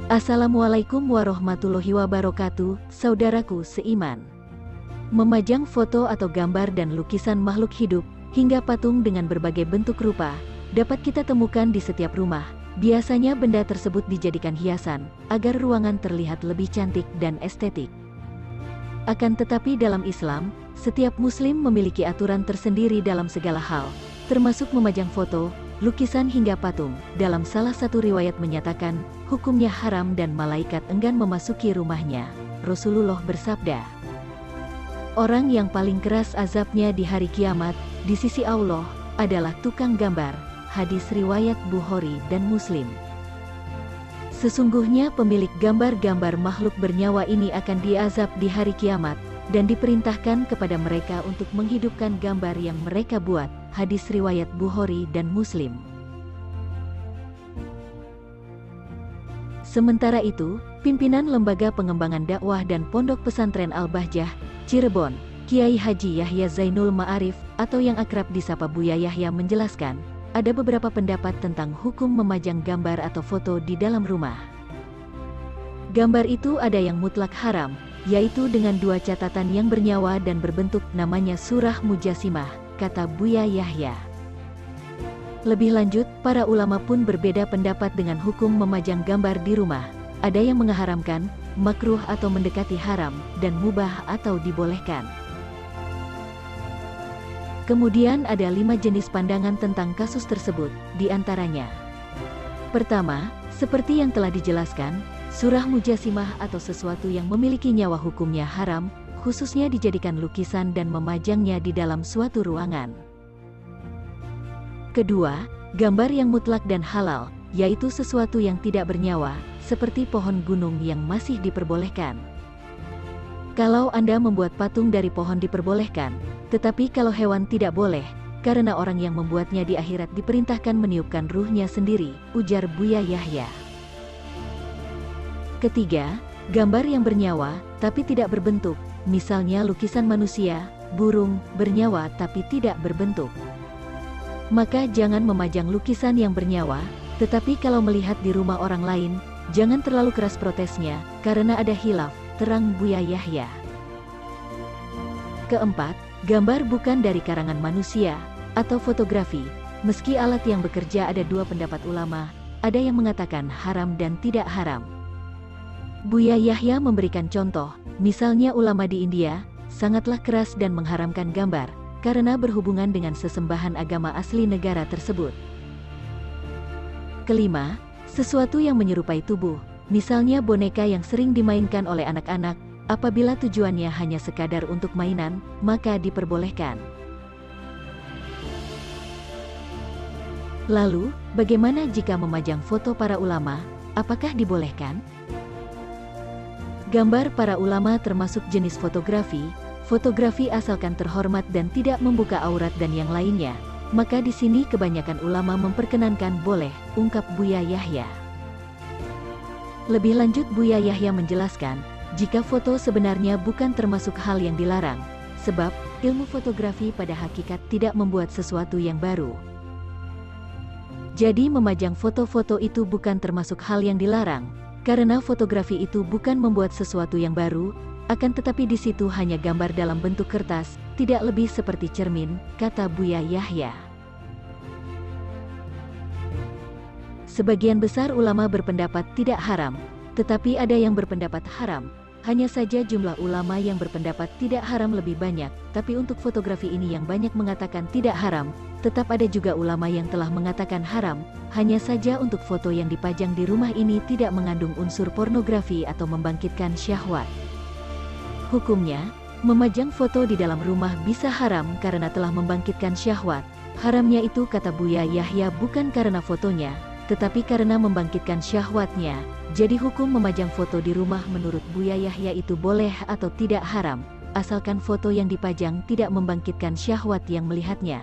Assalamualaikum warahmatullahi wabarakatuh, saudaraku seiman. Memajang foto atau gambar dan lukisan makhluk hidup, hingga patung dengan berbagai bentuk rupa, dapat kita temukan di setiap rumah. Biasanya benda tersebut dijadikan hiasan, agar ruangan terlihat lebih cantik dan estetik. Akan tetapi dalam Islam, setiap muslim memiliki aturan tersendiri dalam segala hal, termasuk memajang foto, lukisan hingga patung. Dalam salah satu riwayat menyatakan, hukumnya haram dan malaikat enggan memasuki rumahnya. Rasulullah bersabda, orang yang paling keras azabnya di hari kiamat, di sisi Allah, adalah tukang gambar. Hadis riwayat Bukhari dan Muslim. Sesungguhnya pemilik gambar-gambar makhluk bernyawa ini akan diazab di hari kiamat, dan diperintahkan kepada mereka untuk menghidupkan gambar yang mereka buat. Hadis riwayat Bukhari dan Muslim. Sementara itu, pimpinan Lembaga Pengembangan Dakwah dan Pondok Pesantren Al-Bahjah, Cirebon, Kiai Haji Yahya Zainul Ma'arif, atau yang akrab disapa Buya Yahya menjelaskan, ada beberapa pendapat tentang hukum memajang gambar atau foto di dalam rumah. Gambar itu ada yang mutlak haram, yaitu dengan dua catatan yang bernyawa dan berbentuk, namanya surah Mujassimah, kata Buya Yahya. Lebih lanjut, para ulama pun berbeda pendapat dengan hukum memajang gambar di rumah. Ada yang mengharamkan, makruh atau mendekati haram, dan mubah atau dibolehkan. Kemudian ada 5 jenis pandangan tentang kasus tersebut, di antaranya. Pertama, seperti yang telah dijelaskan, surah Mujassimah atau sesuatu yang memiliki nyawa hukumnya haram, khususnya dijadikan lukisan dan memajangnya di dalam suatu ruangan. Kedua, gambar yang mutlak dan halal, yaitu sesuatu yang tidak bernyawa, seperti pohon gunung yang masih diperbolehkan. Kalau Anda membuat patung dari pohon diperbolehkan, tetapi kalau hewan tidak boleh, karena orang yang membuatnya di akhirat diperintahkan meniupkan ruhnya sendiri, ujar Buya Yahya. Ketiga, gambar yang bernyawa, tapi tidak berbentuk, misalnya lukisan manusia, burung, bernyawa tapi tidak berbentuk. Maka jangan memajang lukisan yang bernyawa, tetapi kalau melihat di rumah orang lain, jangan terlalu keras protesnya, karena ada khilaf, terang Buya Yahya. Keempat, gambar bukan dari karangan manusia, atau fotografi. Meski alat yang bekerja, ada dua pendapat ulama, ada yang mengatakan haram dan tidak haram. Buya Yahya memberikan contoh, misalnya ulama di India, sangatlah keras dan mengharamkan gambar, karena berhubungan dengan sesembahan agama asli negara tersebut. Kelima, sesuatu yang menyerupai tubuh, misalnya boneka yang sering dimainkan oleh anak-anak, apabila tujuannya hanya sekadar untuk mainan, maka diperbolehkan. Lalu, bagaimana jika memajang foto para ulama, apakah dibolehkan? Gambar para ulama termasuk jenis fotografi, fotografi asalkan terhormat dan tidak membuka aurat dan yang lainnya, maka di sini kebanyakan ulama memperkenankan boleh, ungkap Buya Yahya. Lebih lanjut Buya Yahya menjelaskan, jika foto sebenarnya bukan termasuk hal yang dilarang, sebab ilmu fotografi pada hakikat tidak membuat sesuatu yang baru. Jadi memajang foto-foto itu bukan termasuk hal yang dilarang, karena fotografi itu bukan membuat sesuatu yang baru, akan tetapi di situ hanya gambar dalam bentuk kertas, tidak lebih seperti cermin, kata Buya Yahya. Sebagian besar ulama berpendapat tidak haram, tetapi ada yang berpendapat haram. Hanya saja jumlah ulama yang berpendapat tidak haram lebih banyak, tapi untuk fotografi ini yang banyak mengatakan tidak haram, tetap ada juga ulama yang telah mengatakan haram, hanya saja untuk foto yang dipajang di rumah ini tidak mengandung unsur pornografi atau membangkitkan syahwat. Hukumnya, memajang foto di dalam rumah bisa haram karena telah membangkitkan syahwat. Haramnya itu kata Buya Yahya bukan karena fotonya, tetapi karena membangkitkan syahwatnya. Jadi hukum memajang foto di rumah menurut Buya Yahya itu boleh atau tidak haram, asalkan foto yang dipajang tidak membangkitkan syahwat yang melihatnya.